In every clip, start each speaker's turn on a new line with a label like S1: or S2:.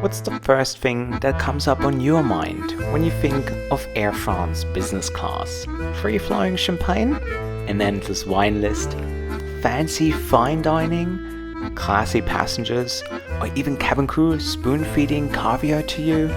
S1: What's the first thing that comes up on your mind when you think of Air France business class? Free-flowing champagne? An endless wine list? Fancy fine dining? Classy passengers? Or even cabin crew spoon-feeding caviar to you?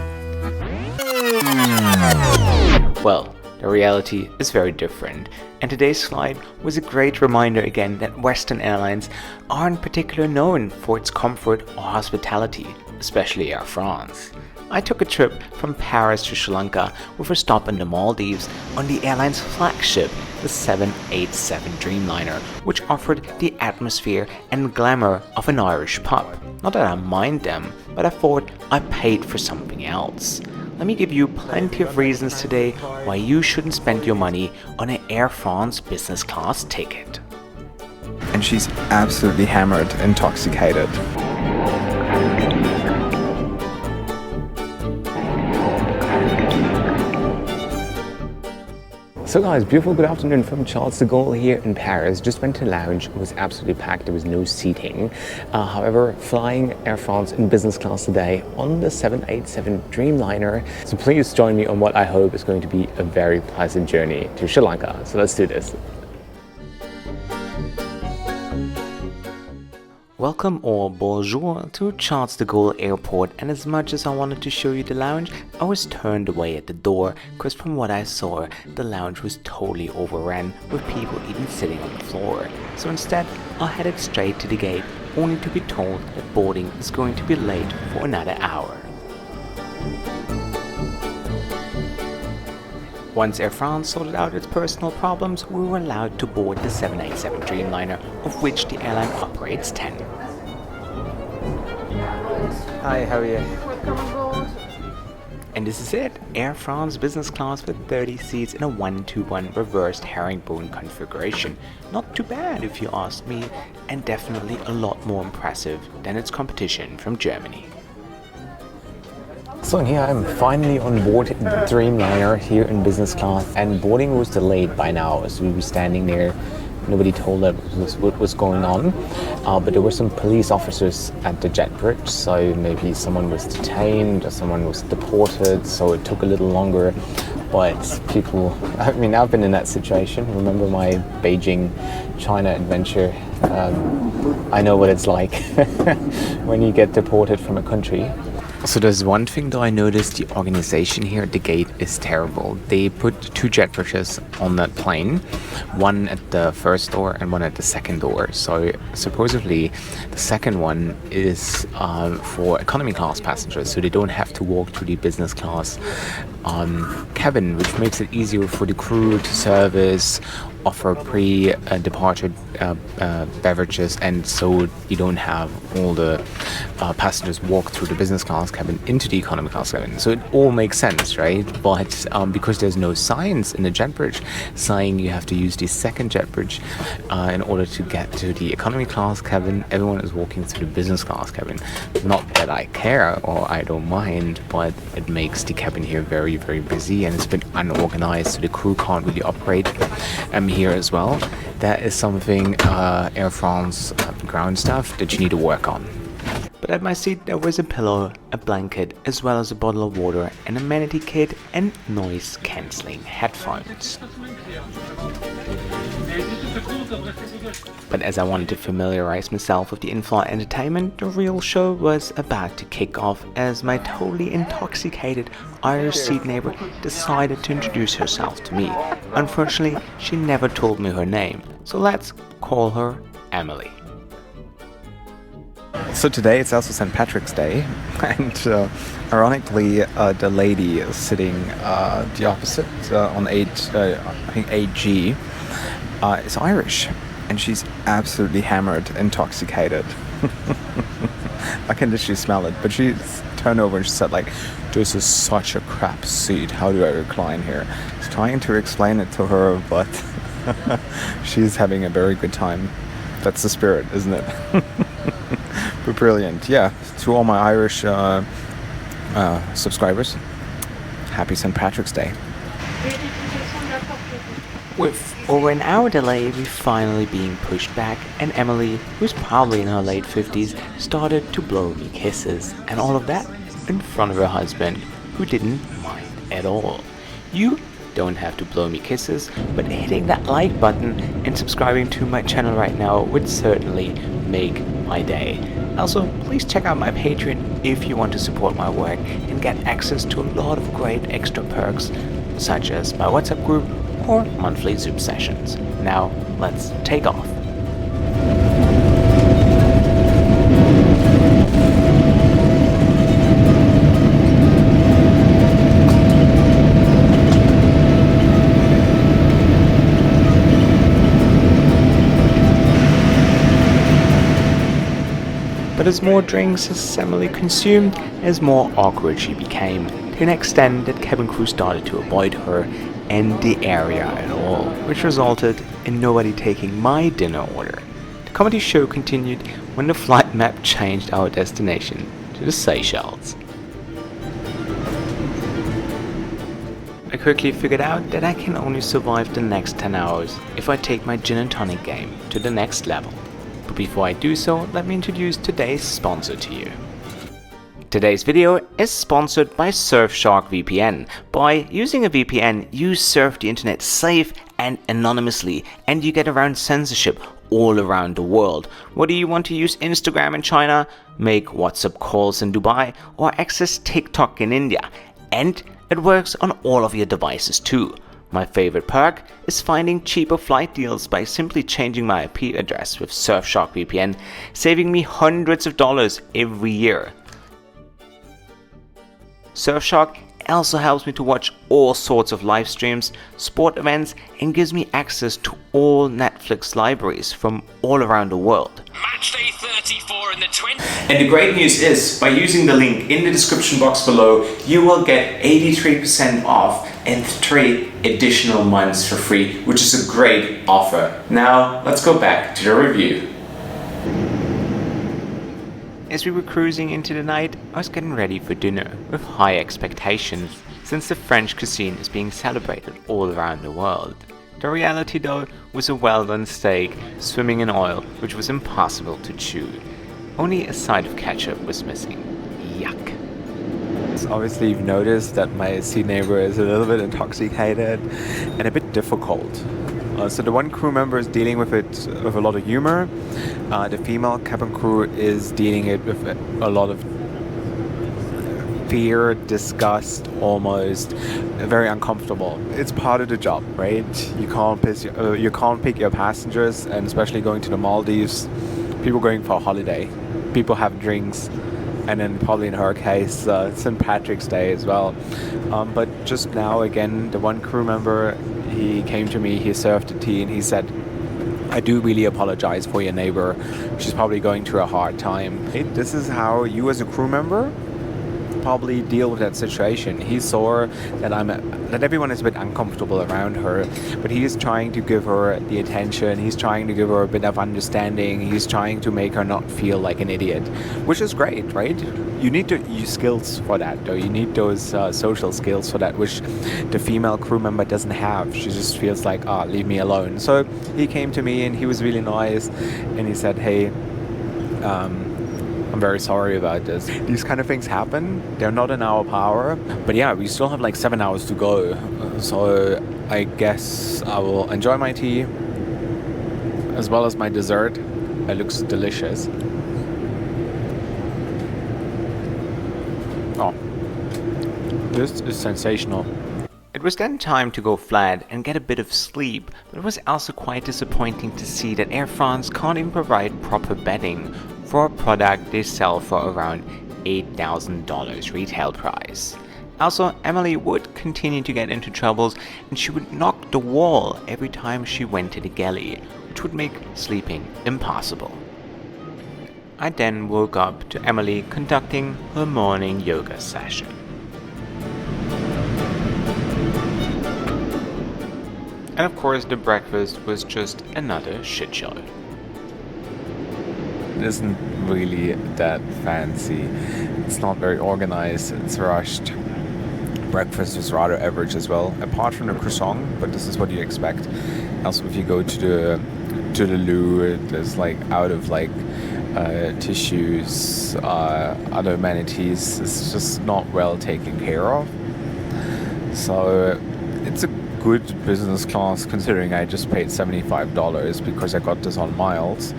S1: Well, the reality is very different, and today's flight was a great reminder again that Western airlines aren't particularly known for its comfort or hospitality, especially Air France. I took a trip from Paris to Sri Lanka with a stop in the Maldives on the airline's flagship, the 787 Dreamliner, which offered the atmosphere and glamour of an Irish pub. Not that I mind them, but I thought I paid for something else. Let me give you plenty of reasons today why you shouldn't spend your money on an Air France business class ticket.
S2: And she's absolutely hammered, intoxicated.
S3: So guys, beautiful good afternoon from Charles de Gaulle here in Paris. Just went to the lounge, it was absolutely packed, there was no seating. However, flying Air France in business class today on the 787 Dreamliner. So please join me on what I hope is going to be a very pleasant journey to Sri Lanka. So let's do this.
S1: Welcome or bonjour to Charles de Gaulle Airport, and as much as I wanted to show you the lounge, I was turned away at the door because from what I saw, the lounge was totally overrun with people even sitting on the floor. So instead, I headed straight to the gate, only to be told that boarding is going to be late for another hour. Once Air France sorted out its personal problems, we were allowed to board the 787 Dreamliner, of which the airline operates 10.
S2: Hi, how are you?
S4: Welcome aboard.
S1: And this is it, Air France business class with 30 seats in a 1-to-1 reversed herringbone configuration. Not too bad if you ask me, and definitely a lot more impressive than its competition from Germany.
S3: So here I'm finally on board the Dreamliner here in business class, and boarding was delayed by now as we were standing there. Nobody told us what was going on, but there were some police officers at the jet bridge, so maybe someone was detained or someone was deported, so it took a little longer. But people, I mean, I've been in that situation. Remember my Beijing China adventure? I know what it's like when you get deported from a country.
S1: So there's one thing though I noticed, the organization here at the gate is terrible. They put 2 jet bridges on that plane, one at the first door and one at the second door. So supposedly the second one is for economy class passengers, so they don't have to walk through the business class cabin, which makes it easier for the crew to service, offer pre-departure beverages, and so you don't have all the passengers walk through the business class cabin into the economy class cabin. So it all makes sense, right? But because there's no signs in the jet bridge saying you have to use the second jet bridge in order to get to the economy class cabin, everyone is walking through the business class cabin. Not that I care or I don't mind, but it makes the cabin here very, very busy, and it's been unorganized, so the crew can't really operate here as well. That is something Air France ground staff that you need to work on. But at my seat there was a pillow, a blanket, as well as a bottle of water, an amenity kit and noise-cancelling headphones. But as I wanted to familiarize myself with the in-flight entertainment, the real show was about to kick off as my totally intoxicated Irish seat neighbor decided to introduce herself to me. Unfortunately, she never told me her name, so let's call her Emily.
S2: So today it's also St. Patrick's Day, and ironically the lady sitting the opposite on I think 8G is Irish, and she's absolutely hammered, intoxicated. I can literally smell it, but she turned over and she said like, "This is such a crap seat, how do I recline here?" I was trying to explain it to her, but she's having a very good time. That's the spirit, isn't it? But brilliant. Yeah, to all my Irish subscribers, happy St. Patrick's Day.
S1: With over an hour delay, we finally being pushed back, and Emily, who's probably in her late 50s, started to blow me kisses. And all of that in front of her husband, who didn't mind at all. You don't have to blow me kisses, but hitting that like button and subscribing to my channel right now would certainly make my day. Also, please check out my Patreon if you want to support my work and get access to a lot of great extra perks, such as my WhatsApp group or monthly Zoom sessions. Now, let's take off. But as more drinks as Emily consumed, as more awkward she became, to an extent that cabin crew started to avoid her and the area at all, which resulted in nobody taking my dinner order. The comedy show continued when the flight map changed our destination to the Seychelles. I quickly figured out that I can only survive the next 10 hours if I take my gin and tonic game to the next level. But before I do so, let me introduce today's sponsor to you. Today's video is sponsored by Surfshark VPN. By using a VPN, you surf the internet safe and anonymously, and you get around censorship all around the world. Whether you want to use Instagram in China, make WhatsApp calls in Dubai, or access TikTok in India. And it works on all of your devices too. My favorite perk is finding cheaper flight deals by simply changing my IP address with Surfshark VPN, saving me hundreds of dollars every year. Surfshark also helps me to watch all sorts of live streams, sport events, and gives me access to all Netflix libraries from all around the world.
S4: Matchday 34 in the 20.
S1: And the great news is, by using the link in the description box below, you will get 83% off and 3 additional months for free, which is a great offer. Now, let's go back to the review. As we were cruising into the night, I was getting ready for dinner with high expectations, since the French cuisine is being celebrated all around the world. The reality though was a well-done steak swimming in oil, which was impossible to chew. Only a side of ketchup was missing. Yuck.
S2: Obviously, you've noticed that my seat neighbor is a little bit intoxicated and a bit difficult. So the one crew member is dealing with it with a lot of humor. The female cabin crew is dealing it with a lot of fear, disgust, almost very uncomfortable. It's part of the job, right? You can't pick your passengers, and especially going to the Maldives, people going for a holiday, people have drinks. And then probably in her case, St. Patrick's Day as well. But just now, again, the one crew member, he came to me, he served the tea, and he said, I do really apologize for your neighbor. She's probably going through a hard time. This is how you as a crew member probably deal with that situation. He saw that everyone is a bit uncomfortable around her, but he is trying to give her the attention, he's trying to give her a bit of understanding, he's trying to make her not feel like an idiot, which is great, right? You need to use skills for that, though. You need those social skills for that, which the female crew member doesn't have. She just feels like, leave me alone. So he came to me and he was really nice, and he said, hey, I'm very sorry about this. These kind of things happen. They're not in our power. But yeah, we still have like 7 hours to go. So I guess I will enjoy my tea as well as my dessert. It looks delicious. Oh, this is sensational.
S1: It was then time to go flat and get a bit of sleep, but it was also quite disappointing to see that Air France can't even provide proper bedding for a product they sell for around $8,000 retail price. Also, Emily would continue to get into troubles, and she would knock the wall every time she went to the galley, which would make sleeping impossible. I then woke up to Emily conducting her morning yoga session. And of course, the breakfast was just another shit show.
S2: It isn't really that fancy. It's not very organized, it's rushed. Breakfast was rather average as well, apart from the croissant, but this is what you expect. Also, if you go to the loo, there's like out of like tissues, other amenities is just not well taken care of. So it's a good business class considering I just paid $75 because I got this on miles.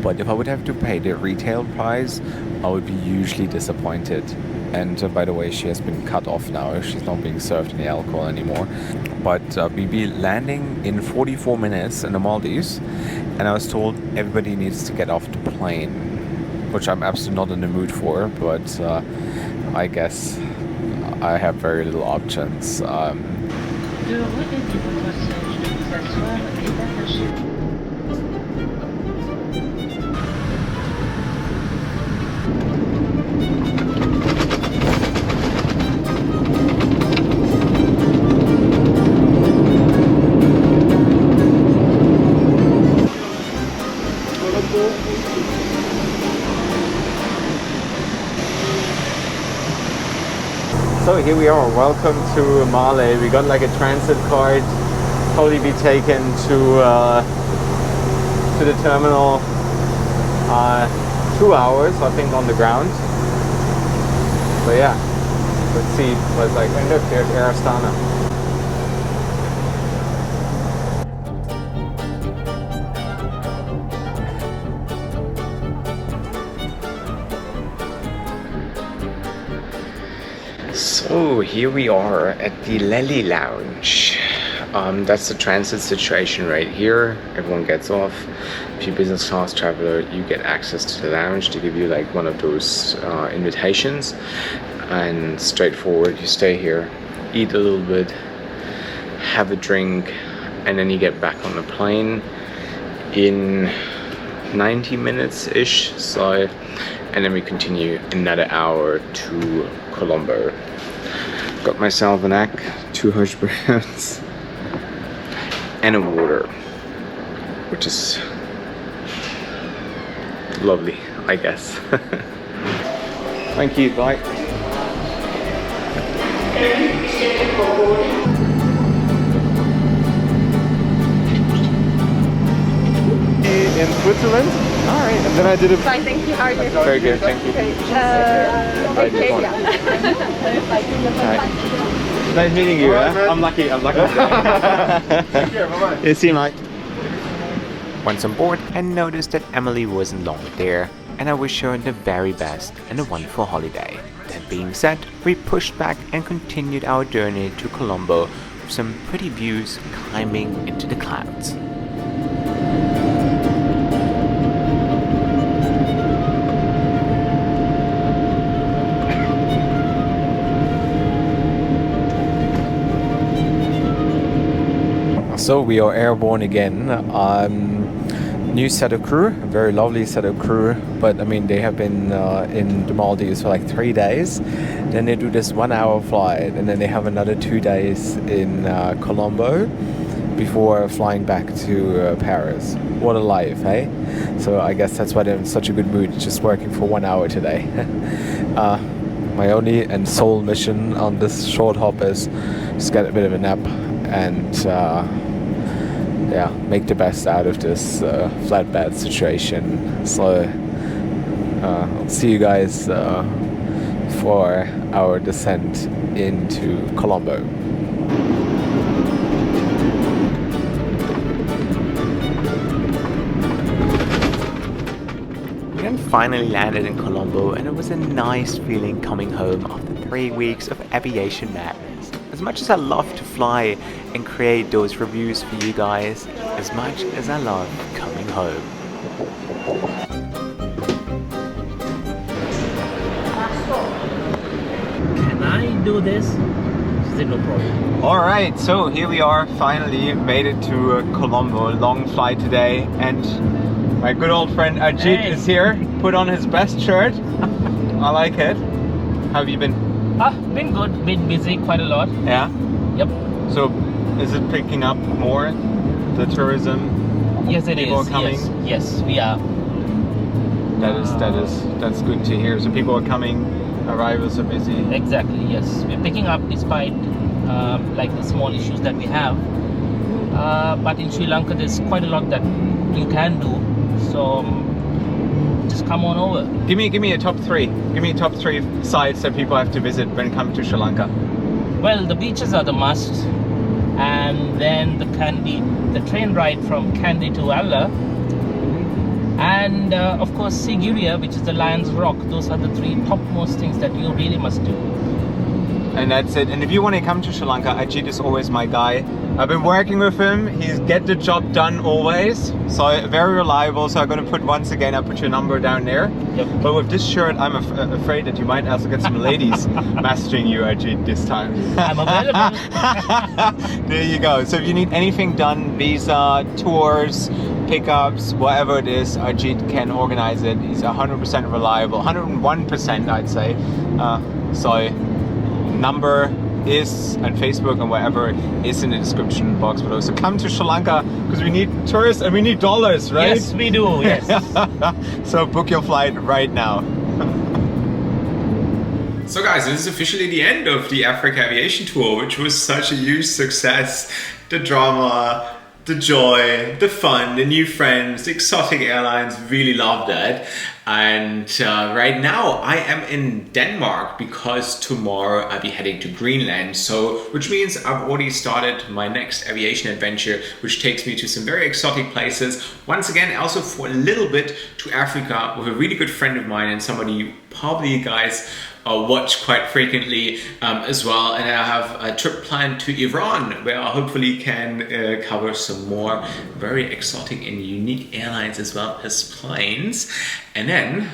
S2: But if I would have to pay the retail price, I would be hugely disappointed. And by the way, she has been cut off now. She's not being served any alcohol anymore. But we'll be landing in 44 minutes in the Maldives. And I was told everybody needs to get off the plane, which I'm absolutely not in the mood for. But I guess I have very little options.
S3: So here we are, welcome to Male. We got like a transit card, probably be taken to the terminal 2 hours, I think, on the ground. So yeah, let's see what's like. And look, there's Air Astana.
S1: So here we are at the Lely Lounge. That's the transit situation right here. Everyone gets off. If you're a business class traveler, you get access to the lounge. They give you like one of those invitations, and straightforward, you stay here, eat a little bit, have a drink, and then you get back on the plane in 90 minutes-ish. So, and then we continue another hour to Colombo. Got myself an egg, 2 hash browns, and a water, which is lovely, I guess. Thank you, bye. In Switzerland? Alright, and then I did a...
S5: Fine, thank you. How are you?
S1: Very good, thank you.
S5: Okay, yeah.
S3: Nice meeting you. I'm lucky.
S1: You see you, mate. Once on board, I noticed that Emily wasn't longer there, and I wish her the very best and a wonderful holiday. That being said, we pushed back and continued our journey to Colombo with some pretty views climbing into the clouds.
S2: So we are airborne again. New set of crew, a very lovely set of crew, but I mean they have been in the Maldives for like 3 days. Then they do this 1 hour flight, and then they have another 2 days in Colombo before flying back to Paris. What a life, eh? So I guess that's why they're in such a good mood, just working for 1 hour today. My only and sole mission on this short hop is just get a bit of a nap and yeah, make the best out of this flatbed situation. So I'll see you guys for our descent into Colombo.
S1: We then finally landed in Colombo, and it was a nice feeling coming home after 3 weeks of aviation madness. As much as I love to fly and create those reviews for you guys, as much as I love coming home.
S6: Can I do this? Is it no problem?
S3: Alright, so here we are, finally made it to Colombo. Long flight today, and my good old friend Ajeet is here. Put on his best shirt. I like it. How have you been?
S6: Been good, been busy quite a lot.
S3: Yeah?
S6: Yep.
S3: So, is it picking up more, the tourism?
S6: Yes, it
S3: People
S6: is.
S3: are coming?
S6: Yes, we are.
S3: That's good to hear. So people are coming, arrivals are busy.
S6: Exactly, yes. We're picking up despite like the small issues that we have. But in Sri Lanka, there's quite a lot that you can do. So just come on over.
S2: Give me a top 3. Give me a top 3 sites that people have to visit when it comes to Sri Lanka.
S6: Well, the beaches are the must, and then the train ride from Kandy to Alla, and of course Sigiriya, which is the Lion's Rock. Those are the 3 topmost things that you really must do.
S2: And that's it. And if you want to come to Sri Lanka, Ajeet is always my guy. I've been working with him. He's get the job done always. So very reliable. So I'm going to put once again, I'll put your number down there.
S6: Yep.
S2: But with this shirt, I'm afraid that you might also get some ladies messaging you, Ajeet, this time.
S6: I'm available.
S2: There you go. So if you need anything done, visa, tours, pickups, whatever it is, Ajeet can organize it. He's 100% reliable, 101% I'd say. So number is and Facebook and whatever is in the description box below. So come to Sri Lanka because we need tourists and we need dollars, right?
S6: Yes, we do. Yes.
S2: So book your flight right now.
S1: So guys, this is officially the end of the Africa Aviation Tour, which was such a huge success. The drama, the joy, the fun, the new friends, the exotic airlines, really loved that. And right now I am in Denmark because tomorrow I'll be heading to Greenland. So, which means I've already started my next aviation adventure, which takes me to some very exotic places. Once again, also for a little bit to Africa with a really good friend of mine and somebody you probably guys watch quite frequently as well. And I have a trip planned to Iran where I hopefully can cover some more very exotic and unique airlines as well as planes. And then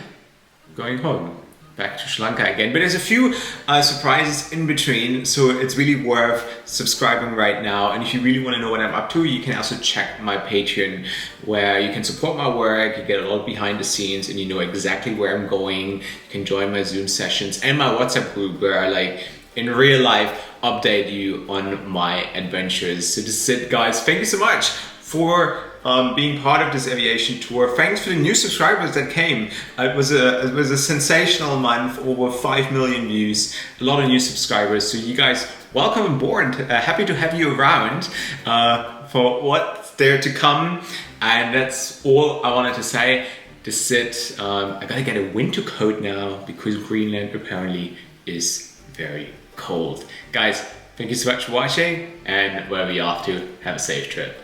S1: going home, back to Sri Lanka again. But there's a few surprises in between, so it's really worth subscribing right now. And if you really want to know what I'm up to, you can also check my Patreon, where you can support my work, you get a lot behind the scenes, and you know exactly where I'm going. You can join my Zoom sessions and my WhatsApp group where I in real life update you on my adventures. So this is it, guys. Thank you so much for being part of this aviation tour. Thanks for the new subscribers that came. It was a sensational month, over 5 million views, a lot of new subscribers. So you guys, welcome aboard. Happy to have you around for what's there to come. And that's all I wanted to say. This is it. I gotta get a winter coat now because Greenland apparently is very cold. Guys, thank you so much for watching, and wherever you're off to, have a safe trip.